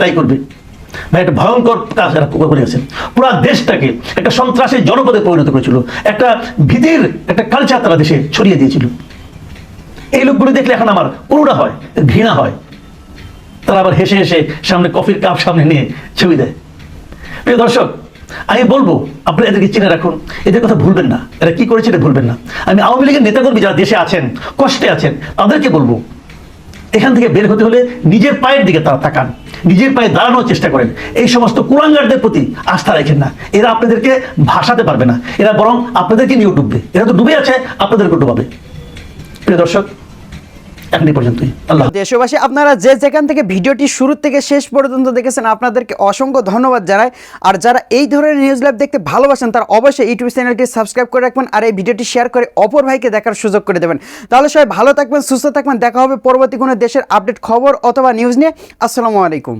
তাই করবে। ভাই একটা ভয়ঙ্কর কাজ এরা করেছেন, পুরো দেশটাকে একটা সন্ত্রাসের জনপদে পরিণত করেছিল, একটা ভীতির একটা কালচার তারা দেশে ছড়িয়ে দিয়েছিল। এই লোকগুলো দেখলে এখন আমার পুরোটা হয়, ঘৃণা হয়। তারা আবার হেসে হেসে সামনে কফির কাপ সামনে নিয়ে ছবি দেয়। প্রিয় দর্শক, আমি বলবো আপনারা এদেরকে চিনে রাখুন, এদের কথা ভুলবেন না, এরা কি করেছে এটা ভুলবেন না। আমি আওয়ামী লীগের নেতাকর্মী যারা দেশে আছেন, কষ্টে আছেন, তাদেরকে বলবো এখান থেকে বের হতে হলে নিজের পায়ের দিকে তারা তাকান, নিজের পায়ে দাঁড়ানোর চেষ্টা করেন। এই সমস্ত কুলাঙ্গারদের প্রতি আস্থা রাখেন না, এরা আপনাদেরকে ভাসাতে পারবে না, এরা বরং আপনাদেরকে নিয়ে ডুববে। এরা তো ডুবে আছে, আপনাদেরকে ডুবাবে। প্রিয় দর্শক, এখন এই পর্যন্তই। আল্লাহ। দেশবাসী, আপনারা যে যেখান থেকে ভিডিওটি শুরু থেকে শেষ পর্যন্ত দেখেছেন, আপনাদেরকে অসংখ্য ধন্যবাদ জানাই। আর যারা এই ধরনের নিউজ লাইভ দেখতে ভালোবাসেন, তারা অবশ্যই ইউটিউব চ্যানেলটি সাবস্ক্রাইব করে রাখবেন আর এই ভিডিওটি শেয়ার করে অপর ভাইকে দেখার সুযোগ করে দেবেন। তাহলে সবাই ভালো থাকবেন, সুস্থ থাকবেন। দেখা হবে পরবর্তী কোনো দেশের আপডেট খবর অথবা নিউজ নিয়ে। আসসালামু আলাইকুম।